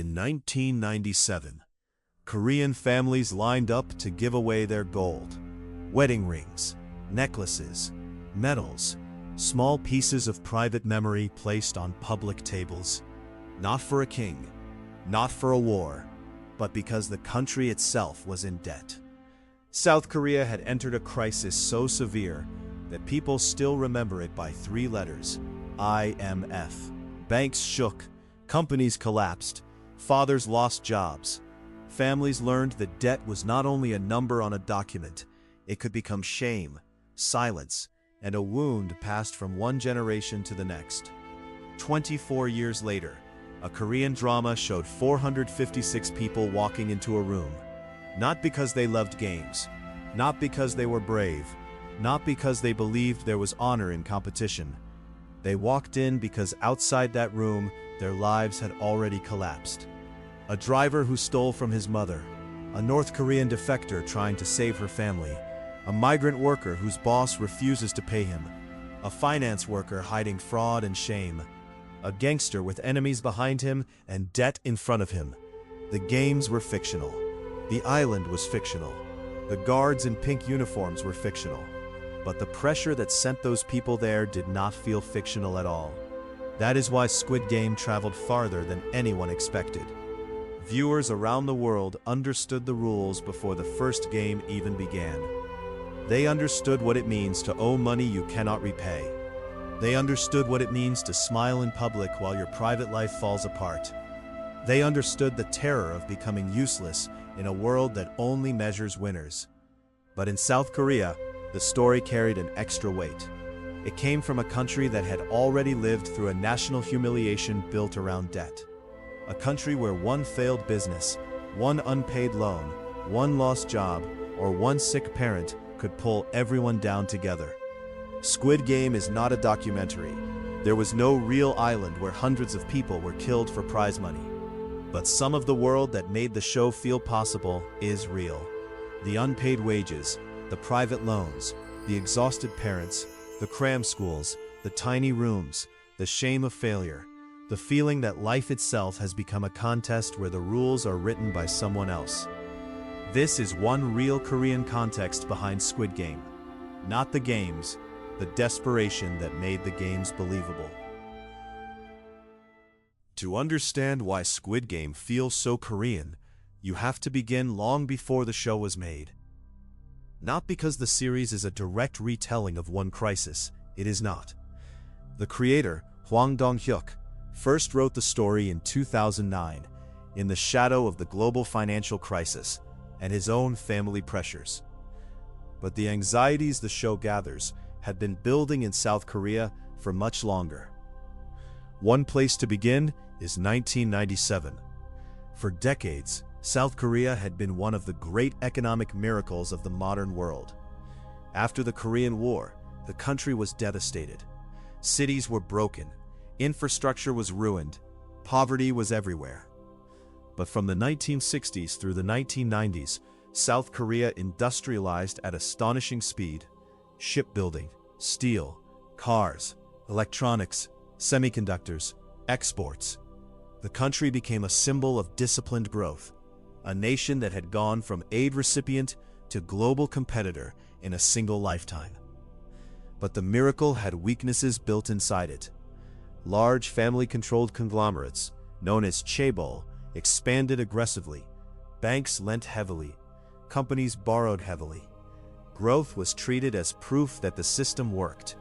In 1997, Korean families lined up to give away their gold. Wedding rings, necklaces, medals, small pieces of private memory placed on public tables. Not for a king, not for a war, but because the country itself was in debt. South Korea had entered a crisis so severe that people still remember it by three letters: IMF. Banks shook, companies collapsed, fathers lost jobs. Families learned that debt was not only a number on a document, it could become shame, silence, and a wound passed from one generation to the next. 24 years later, a Korean drama showed 456 people walking into a room. Not because they loved games, not because they were brave, not because they believed there was honor in competition. They walked in because outside that room, their lives had already collapsed. A driver who stole from his mother, a North Korean defector trying to save her family, a migrant worker whose boss refuses to pay him, a finance worker hiding fraud and shame, a gangster with enemies behind him and debt in front of him. The games were fictional. The island was fictional. The guards in pink uniforms were fictional. But the pressure that sent those people there did not feel fictional at all. That is why Squid Game traveled farther than anyone expected. Viewers around the world understood the rules before the first game even began. They understood what it means to owe money you cannot repay. They understood what it means to smile in public while your private life falls apart. They understood the terror of becoming useless in a world that only measures winners. But in South Korea, the story carried an extra weight. It came from a country that had already lived through a national humiliation built around debt. A country where one failed business, one unpaid loan, one lost job, or one sick parent could pull everyone down together. Squid Game is not a documentary. There was no real island where hundreds of people were killed for prize money. But some of the world that made the show feel possible is real. The unpaid wages, the private loans, the exhausted parents, the cram schools, the tiny rooms, the shame of failure, the feeling that life itself has become a contest where the rules are written by someone else. This is one real Korean context behind Squid Game. Not the games, the desperation that made the games believable. To understand why Squid Game feels so Korean, you have to begin long before the show was made. Not because the series is a direct retelling of one crisis, it is not. The creator, Hwang Dong-hyuk, first wrote the story in 2009, in the shadow of the global financial crisis and his own family pressures. But the anxieties the show gathers had been building in South Korea for much longer. One place to begin is 1997. For decades, South Korea had been one of the great economic miracles of the modern world. After the Korean War, the country was devastated. Cities were broken, infrastructure was ruined, poverty was everywhere. But from the 1960s through the 1990s, South Korea industrialized at astonishing speed. Shipbuilding, steel, cars, electronics, semiconductors, exports. The country became a symbol of disciplined growth, a nation that had gone from aid recipient to global competitor in a single lifetime. But the miracle had weaknesses built inside it. Large family-controlled conglomerates, known as chaebol, expanded aggressively. Banks lent heavily. Companies borrowed heavily. Growth was treated as proof that the system worked,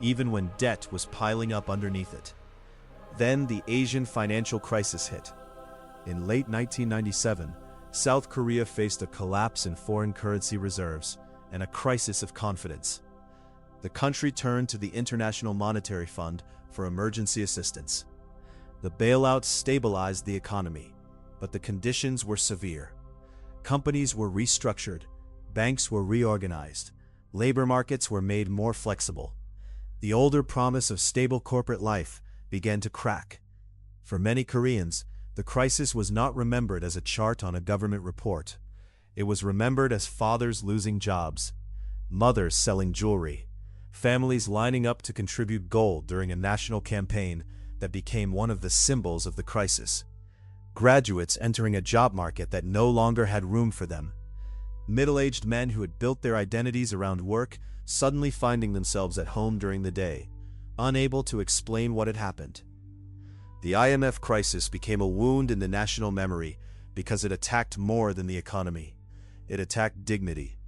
even when debt was piling up underneath it. Then the Asian financial crisis hit. In late 1997, South Korea faced a collapse in foreign currency reserves and a crisis of confidence. The country turned to the International Monetary Fund for emergency assistance. The bailout stabilized the economy, but the conditions were severe. Companies were restructured, banks were reorganized, labor markets were made more flexible. The older promise of stable corporate life began to crack. For many Koreans, the crisis was not remembered as a chart on a government report. It was remembered as fathers losing jobs, mothers selling jewelry, families lining up to contribute gold during a national campaign that became one of the symbols of the crisis. Graduates entering a job market that no longer had room for them. Middle-aged men who had built their identities around work suddenly finding themselves at home during the day, unable to explain what had happened. The IMF crisis became a wound in the national memory because it attacked more than the economy. It attacked dignity.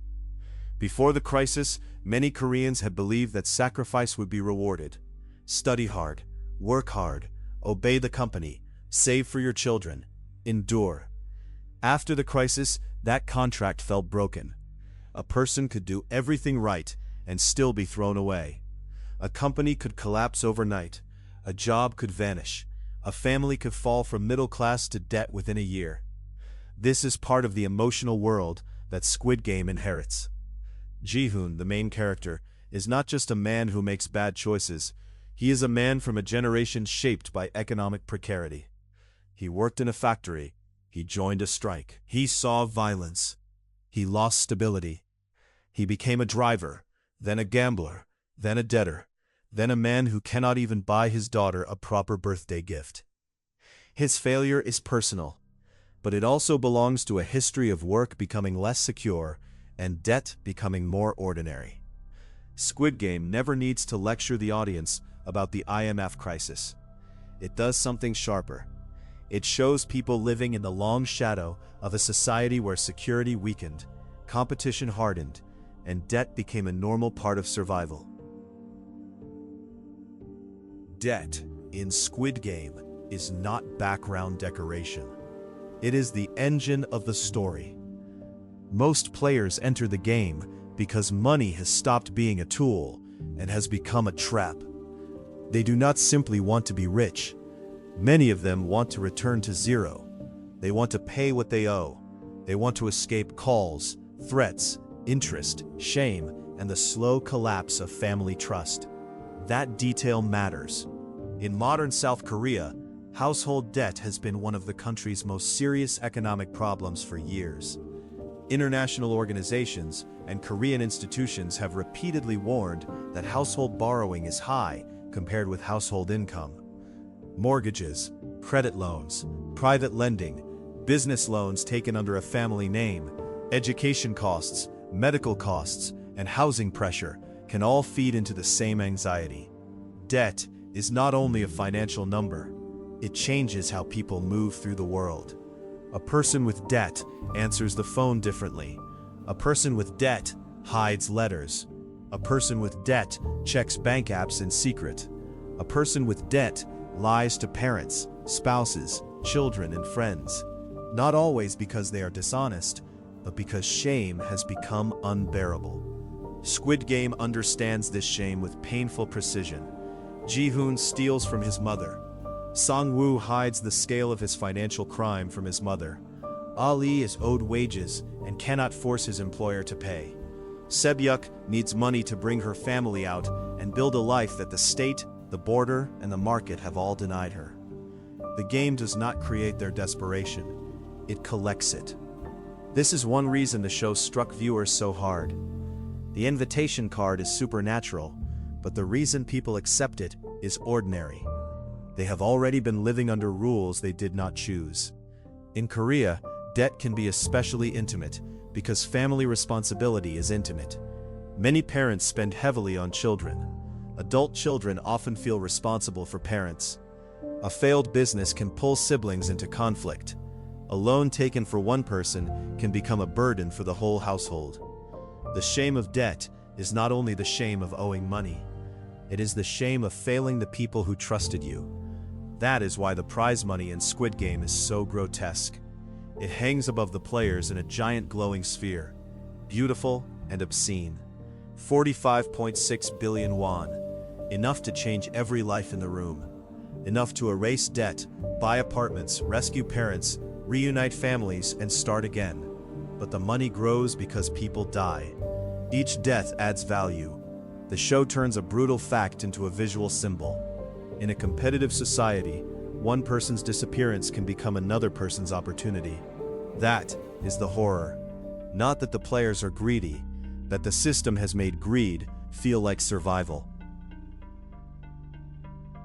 Before the crisis, many Koreans had believed that sacrifice would be rewarded. Study hard, work hard, obey the company, save for your children, endure. After the crisis, that contract felt broken. A person could do everything right and still be thrown away. A company could collapse overnight. A job could vanish. A family could fall from middle class to debt within a year. This is part of the emotional world that Squid Game inherits. Ji-hoon, the main character, is not just a man who makes bad choices. He is a man from a generation shaped by economic precarity. He worked in a factory. He joined a strike. He saw violence. He lost stability. He became a driver, then a gambler, then a debtor, then a man who cannot even buy his daughter a proper birthday gift. His failure is personal, but it also belongs to a history of work becoming less secure and debt becoming more ordinary. Squid Game never needs to lecture the audience about the IMF crisis. It does something sharper. It shows people living in the long shadow of a society where security weakened, competition hardened, and debt became a normal part of survival. Debt in Squid Game is not background decoration. It is the engine of the story. Most players enter the game because money has stopped being a tool and has become a trap. They do not simply want to be rich. Many of them want to return to zero. They want to pay what they owe. They want to escape calls, threats, interest, shame, and the slow collapse of family trust. That detail matters. In modern South Korea, household debt has been one of the country's most serious economic problems for years. International organizations and Korean institutions have repeatedly warned that household borrowing is high compared with household income. Mortgages, credit loans, private lending, business loans taken under a family name, education costs, medical costs, and housing pressure can all feed into the same anxiety. Debt is not only a financial number, it changes how people move through the world. A person with debt answers the phone differently. A person with debt hides letters. A person with debt checks bank apps in secret. A person with debt lies to parents, spouses, children, and friends. Not always because they are dishonest, but because shame has become unbearable. Squid Game understands this shame with painful precision. Ji-hoon steals from his mother. Sang-woo hides the scale of his financial crime from his mother. Ali is owed wages and cannot force his employer to pay. Sebyuk needs money to bring her family out and build a life that the state, the border, and the market have all denied her. The game does not create their desperation. It collects it. This is one reason the show struck viewers so hard. The invitation card is supernatural, but the reason people accept it is ordinary. They have already been living under rules they did not choose. In Korea, debt can be especially intimate because family responsibility is intimate. Many parents spend heavily on children. Adult children often feel responsible for parents. A failed business can pull siblings into conflict. A loan taken for one person can become a burden for the whole household. The shame of debt is not only the shame of owing money. It is the shame of failing the people who trusted you. That is why the prize money in Squid Game is so grotesque. It hangs above the players in a giant glowing sphere, beautiful and obscene. 45.6 billion won, enough to change every life in the room. Enough to erase debt, buy apartments, rescue parents, reunite families, and start again. But the money grows because people die. Each death adds value. The show turns a brutal fact into a visual symbol. In a competitive society, one person's disappearance can become another person's opportunity. That is the horror. Not that the players are greedy, that the system has made greed feel like survival.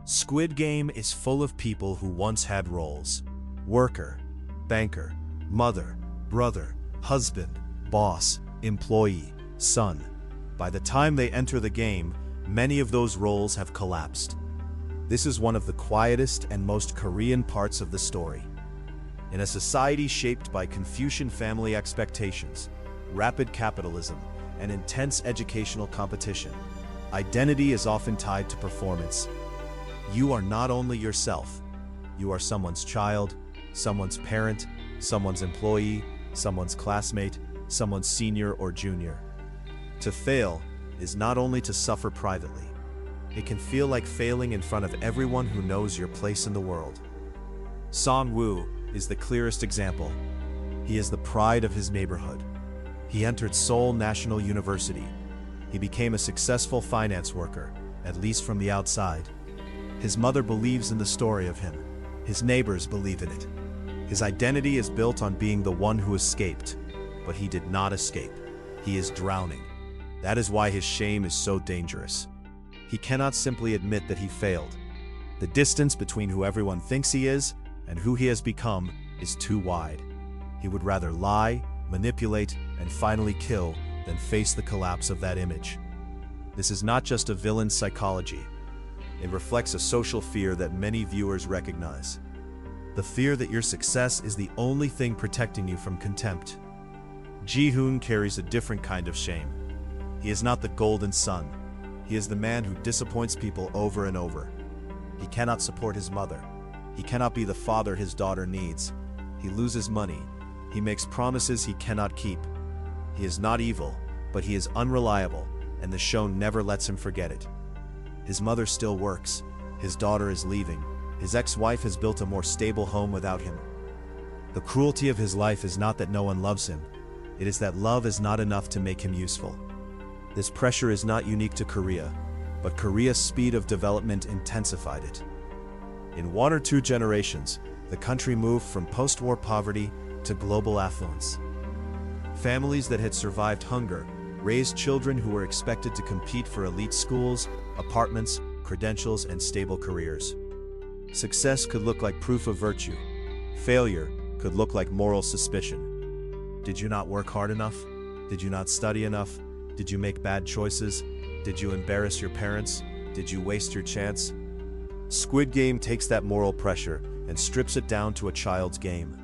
Squid Game is full of people who once had roles. Worker, banker, mother, brother, husband, boss, employee, son. By the time they enter the game, many of those roles have collapsed. This is one of the quietest and most Korean parts of the story. In a society shaped by Confucian family expectations, rapid capitalism, and intense educational competition, identity is often tied to performance. You are not only yourself, you are someone's child, someone's parent, someone's employee, someone's classmate, someone's senior or junior. To fail is not only to suffer privately. It can feel like failing in front of everyone who knows your place in the world. Song-woo is the clearest example. He is the pride of his neighborhood. He entered Seoul National University. He became a successful finance worker, at least from the outside. His mother believes in the story of him. His neighbors believe in it. His identity is built on being the one who escaped, but he did not escape. He is drowning. That is why his shame is so dangerous. He cannot simply admit that he failed. The distance between who everyone thinks he is and who he has become is too wide. He would rather lie, manipulate, and finally kill than face the collapse of that image. This is not just a villain's psychology. It reflects a social fear that many viewers recognize. The fear that your success is the only thing protecting you from contempt. Ji-hoon carries a different kind of shame. He is not the golden son. He is the man who disappoints people over and over. He cannot support his mother. He cannot be the father his daughter needs. He loses money. He makes promises he cannot keep. He is not evil, but he is unreliable, and the show never lets him forget it. His mother still works. His daughter is leaving. His ex-wife has built a more stable home without him. The cruelty of his life is not that no one loves him. It is that love is not enough to make him useful. This pressure is not unique to Korea, but Korea's speed of development intensified it. In 1 or 2 generations, the country moved from post-war poverty to global affluence. Families that had survived hunger raised children who were expected to compete for elite schools, apartments, credentials, and stable careers. Success could look like proof of virtue. Failure could look like moral suspicion. Did you not work hard enough? Did you not study enough? Did you make bad choices? Did you embarrass your parents? Did you waste your chance? Squid Game takes that moral pressure and strips it down to a child's game.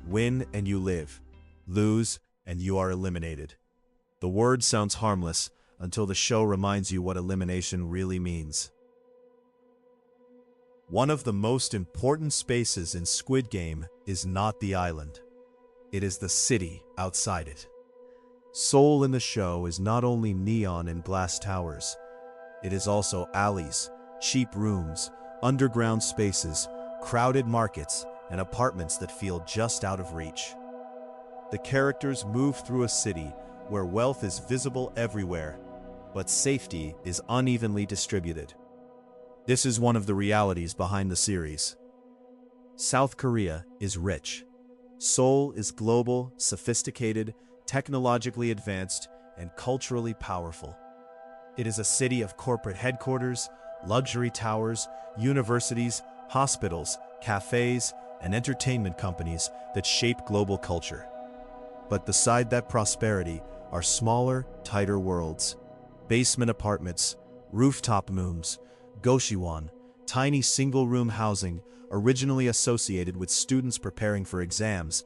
Win and you live. Lose and you are eliminated. The word sounds harmless until the show reminds you what elimination really means. One of the most important spaces in Squid Game is not the island. It is the city outside it. Seoul in the show is not only neon and glass towers. It is also alleys, cheap rooms, underground spaces, crowded markets, and apartments that feel just out of reach. The characters move through a city where wealth is visible everywhere, but safety is unevenly distributed. This is one of the realities behind the series. South Korea is rich. Seoul is global, sophisticated, technologically advanced, and culturally powerful. It is a city of corporate headquarters, luxury towers, universities, hospitals, cafes, and entertainment companies that shape global culture. But beside that prosperity are smaller, tighter worlds. Basement apartments, rooftop rooms, goshiwon, tiny single-room housing originally associated with students preparing for exams,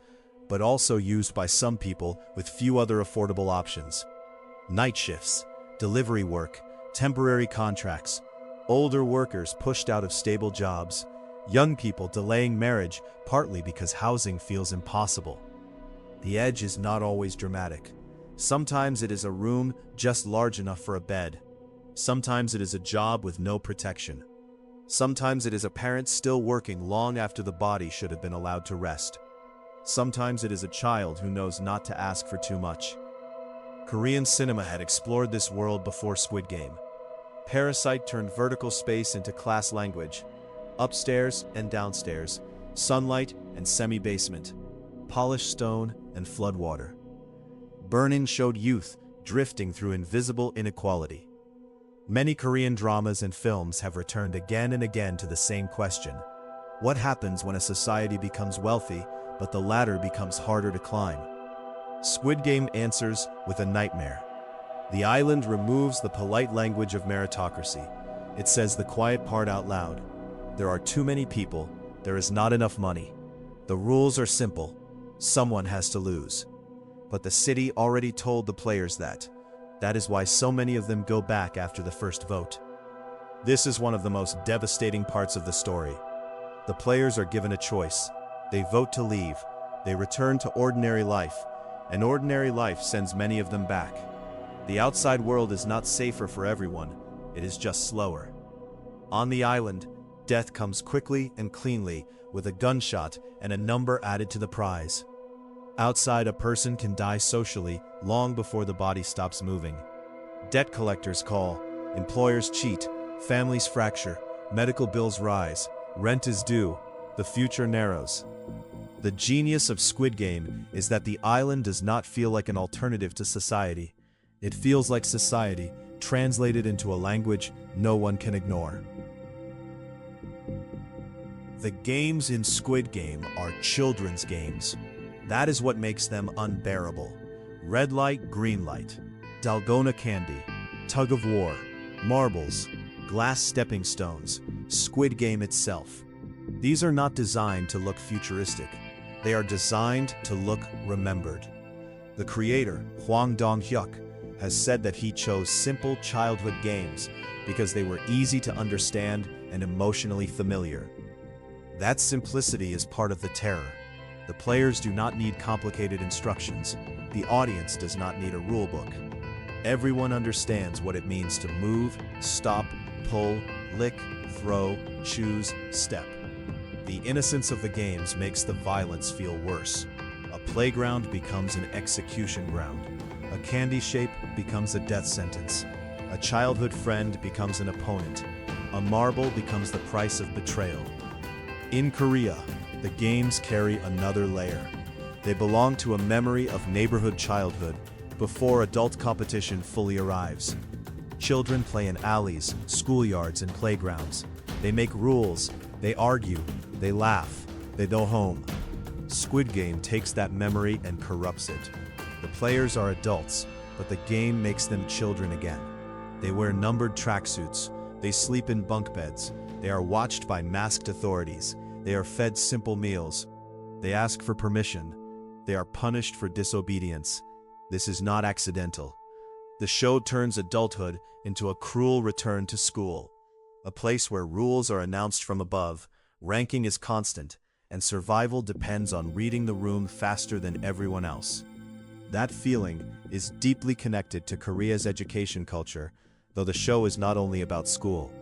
but also used by some people with few other affordable options. Night shifts, delivery work, temporary contracts, older workers pushed out of stable jobs, young people delaying marriage partly because housing feels impossible. The edge is not always dramatic. Sometimes it is a room just large enough for a bed. Sometimes it is a job with no protection. Sometimes it is a parent still working long after the body should have been allowed to rest. Sometimes it is a child who knows not to ask for too much. Korean cinema had explored this world before Squid Game. Parasite turned vertical space into class language. Upstairs and downstairs, sunlight and semi-basement, polished stone and floodwater. Burn-In showed youth drifting through invisible inequality. Many Korean dramas and films have returned again and again to the same question. What happens when a society becomes wealthy, but the ladder becomes harder to climb? Squid Game answers with a nightmare. The island removes the polite language of meritocracy. It says the quiet part out loud. There are too many people. There is not enough money. The rules are simple. Someone has to lose. But the city already told the players that. That is why so many of them go back after the first vote. This is one of the most devastating parts of the story. The players are given a choice. They vote to leave. They return to ordinary life. And ordinary life sends many of them back. The outside world is not safer for everyone. It is just slower. On the island, death comes quickly and cleanly, with a gunshot and a number added to the prize. Outside, a person can die socially long before the body stops moving. Debt collectors call, employers cheat, families fracture, medical bills rise, rent is due, the future narrows. The genius of Squid Game is that the island does not feel like an alternative to society. It feels like society, translated into a language no one can ignore. The games in Squid Game are children's games. That is what makes them unbearable. Red light, green light, Dalgona candy, tug of war, marbles, glass stepping stones, Squid Game itself. These are not designed to look futuristic. They are designed to look remembered. The creator, Hwang Dong-hyuk, has said that he chose simple childhood games because they were easy to understand and emotionally familiar. That simplicity is part of the terror. The players do not need complicated instructions. The audience does not need a rulebook. Everyone understands what it means to move, stop, pull, lick, throw, choose, step. The innocence of the games makes the violence feel worse. A playground becomes an execution ground. A candy shape becomes a death sentence. A childhood friend becomes an opponent. A marble becomes the price of betrayal. In Korea, the games carry another layer. They belong to a memory of neighborhood childhood before adult competition fully arrives. Children play in alleys, schoolyards, and playgrounds. They make rules, they argue, they laugh, they go home. Squid Game takes that memory and corrupts it. The players are adults, but the game makes them children again. They wear numbered tracksuits, they sleep in bunk beds, they are watched by masked authorities, they are fed simple meals, they ask for permission, they are punished for disobedience. This is not accidental. The show turns adulthood into a cruel return to school, a place where rules are announced from above, ranking is constant, and survival depends on reading the room faster than everyone else. That feeling is deeply connected to Korea's education culture, though the show is not only about school.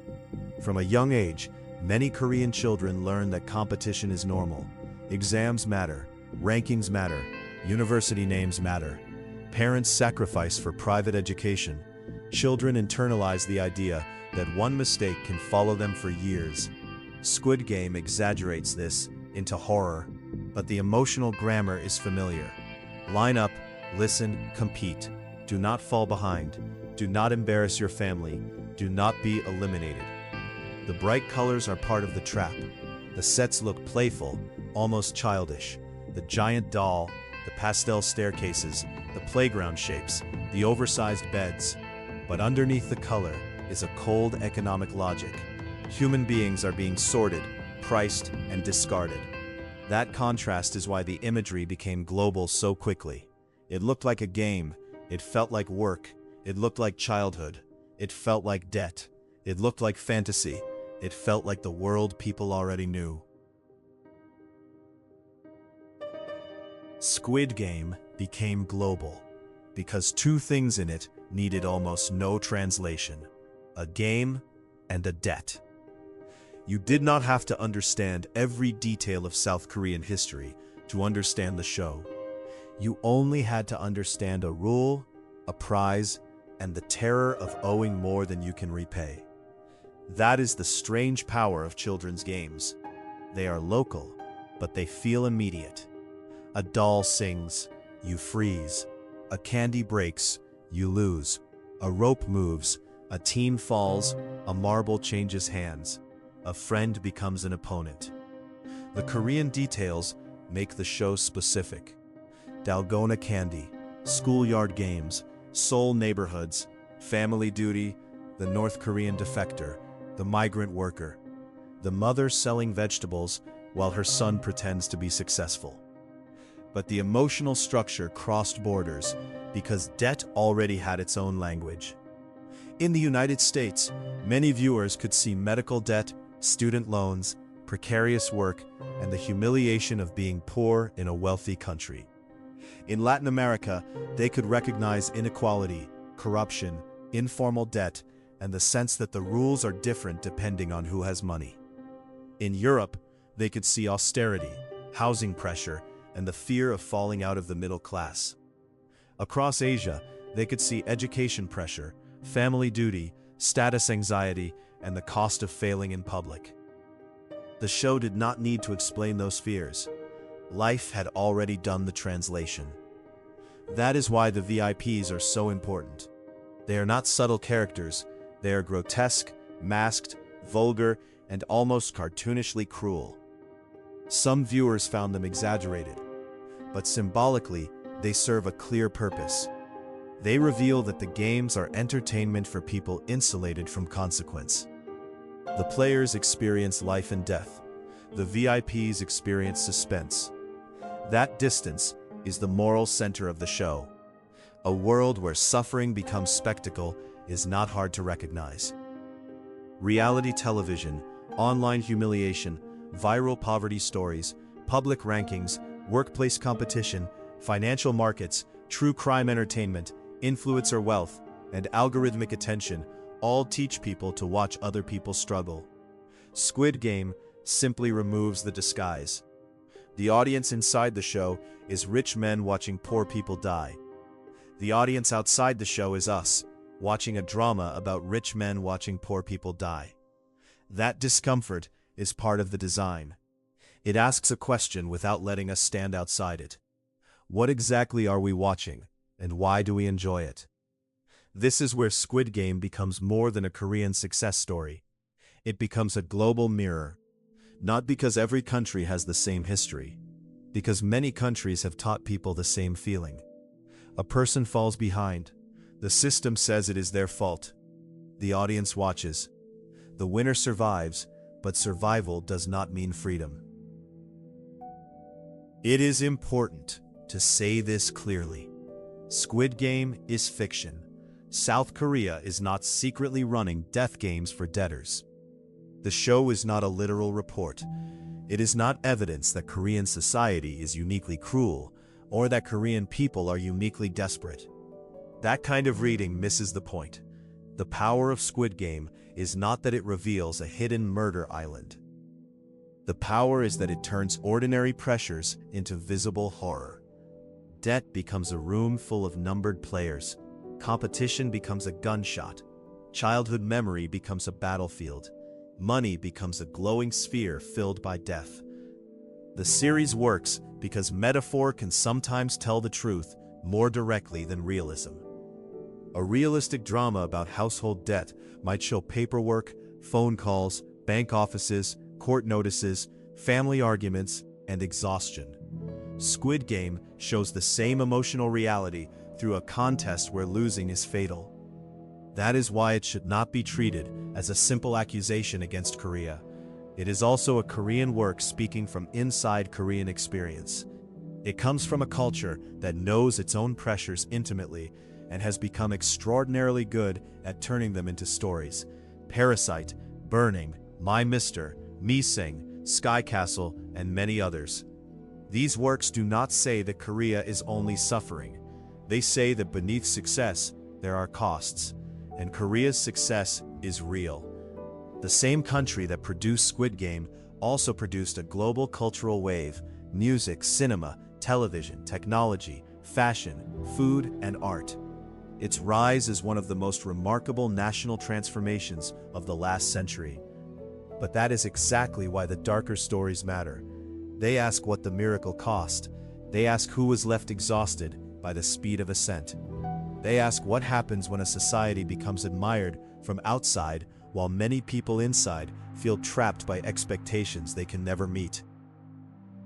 From a young age, many Korean children learn that competition is normal. Exams matter, rankings matter, university names matter. Parents sacrifice for private education. Children internalize the idea that one mistake can follow them for years. Squid Game exaggerates this into horror, but the emotional grammar is familiar. Line up, listen, compete. Do not fall behind. Do not embarrass your family. Do not be eliminated. The bright colors are part of the trap. The sets look playful, almost childish. The giant doll, the pastel staircases, the playground shapes, the oversized beds. But underneath the color is a cold economic logic. Human beings are being sorted, priced, and discarded. That contrast is why the imagery became global so quickly. It looked like a game. It felt like work. It looked like childhood. It felt like debt. It looked like fantasy. It felt like the world people already knew. Squid Game became global because two things in it needed almost no translation: a game and a debt. You did not have to understand every detail of South Korean history to understand the show. You only had to understand a rule, a prize, and the terror of owing more than you can repay. That is the strange power of children's games. They are local, but they feel immediate. A doll sings, you freeze. A candy breaks, you lose. A rope moves, a team falls, a marble changes hands. A friend becomes an opponent. The Korean details make the show specific. Dalgona candy, schoolyard games, Seoul neighborhoods, family duty, the North Korean defector, the migrant worker, the mother selling vegetables while her son pretends to be successful. But the emotional structure crossed borders because debt already had its own language. In the United States, many viewers could see medical debt, student loans, precarious work, and the humiliation of being poor in a wealthy country. In Latin America, they could recognize inequality, corruption, informal debt, and the sense that the rules are different depending on who has money. In Europe, they could see austerity, housing pressure, and the fear of falling out of the middle class. Across Asia, they could see education pressure, family duty, status anxiety, and the cost of failing in public. The show did not need to explain those fears. Life had already done the translation. That is why the VIPs are so important. They are not subtle characters, they are grotesque, masked, vulgar, and almost cartoonishly cruel. Some viewers found them exaggerated, but symbolically, they serve a clear purpose. They reveal that the games are entertainment for people insulated from consequence. The players experience life and death. The VIPs experience suspense. That distance is the moral center of the show. A world where suffering becomes spectacle is not hard to recognize. Reality television, online humiliation, viral poverty stories, public rankings, workplace competition, financial markets, true crime entertainment, influencer wealth, and algorithmic attention all teach people to watch other people struggle. Squid Game simply removes the disguise. The audience inside the show is rich men watching poor people die. The audience outside the show is us, watching a drama about rich men watching poor people die. That discomfort is part of the design. It asks a question without letting us stand outside it. What exactly are we watching, and why do we enjoy it? This is where Squid Game becomes more than a Korean success story. It becomes a global mirror. Not because every country has the same history, because many countries have taught people the same feeling. A person falls behind. The system says it is their fault. The audience watches. The winner survives, but survival does not mean freedom. It is important to say this clearly. Squid Game is fiction. South Korea is not secretly running death games for debtors. The show is not a literal report. It is not evidence that Korean society is uniquely cruel or that Korean people are uniquely desperate. That kind of reading misses the point. The power of Squid Game is not that it reveals a hidden murder island. The power is that it turns ordinary pressures into visible horror. Debt becomes a room full of numbered players. Competition becomes a gunshot. Childhood memory becomes a battlefield. Money becomes a glowing sphere filled by death. The series works because metaphor can sometimes tell the truth more directly than realism. A realistic drama about household debt might show paperwork, phone calls, bank offices, court notices, family arguments, and exhaustion. Squid Game shows the same emotional reality through a contest where losing is fatal. That is why it should not be treated as a simple accusation against Korea. It is also a Korean work speaking from inside Korean experience. It comes from a culture that knows its own pressures intimately and has become extraordinarily good at turning them into stories. Parasite, Burning, My Mister, Me Sing, Sky Castle, and many others. These works do not say that Korea is only suffering. They say that beneath success, there are costs. And Korea's success is real. The same country that produced Squid Game also produced a global cultural wave: music, cinema, television, technology, fashion, food, and art. Its rise is one of the most remarkable national transformations of the last century. But that is exactly why the darker stories matter. They ask what the miracle cost. They ask who was left exhausted by the speed of ascent. They ask what happens when a society becomes admired from outside while many people inside feel trapped by expectations they can never meet.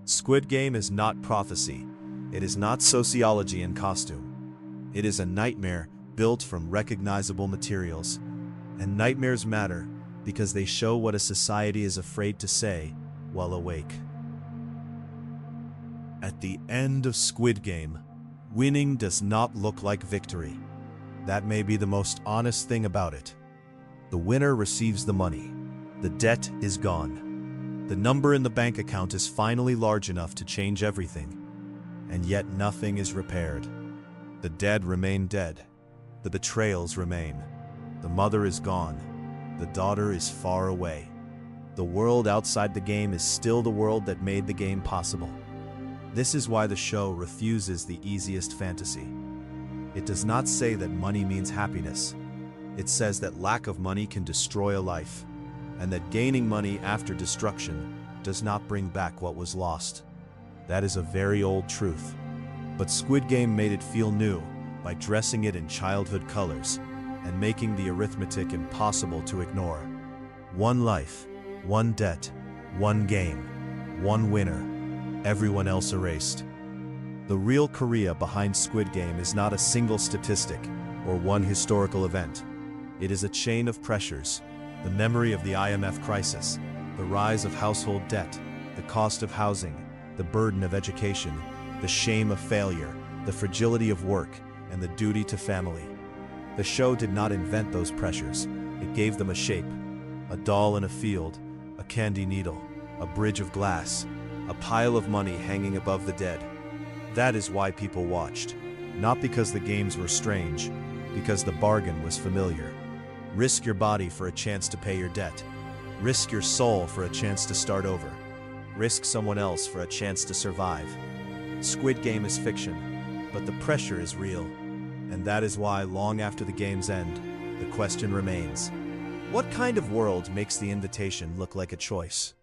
Squid Game is not prophecy. It is not sociology in costume. It is a nightmare built from recognizable materials. And nightmares matter because they show what a society is afraid to say while awake. At the end of Squid Game, winning does not look like victory. That may be the most honest thing about it. The winner receives the money. The debt is gone. The number in the bank account is finally large enough to change everything. And yet nothing is repaired. The dead remain dead. The betrayals remain. The mother is gone. The daughter is far away. The world outside the game is still the world that made the game possible. This is why the show refuses the easiest fantasy. It does not say that money means happiness. It says that lack of money can destroy a life, and that gaining money after destruction does not bring back what was lost. That is a very old truth. But Squid Game made it feel new by dressing it in childhood colors and making the arithmetic impossible to ignore. One life, one debt, one game, one winner, everyone else erased. The real Korea behind Squid Game is not a single statistic or one historical event. It is a chain of pressures: the memory of the IMF crisis, the rise of household debt, the cost of housing, the burden of education, the shame of failure, the fragility of work, and the duty to family. The show did not invent those pressures. It gave them a shape: a doll in a field, a candy needle, a bridge of glass, a pile of money hanging above the dead. That is why people watched. Not because the games were strange, because the bargain was familiar. Risk your body for a chance to pay your debt. Risk your soul for a chance to start over. Risk someone else for a chance to survive. Squid Game is fiction, but the pressure is real. And that is why, long after the game's end, the question remains: what kind of world makes the invitation look like a choice?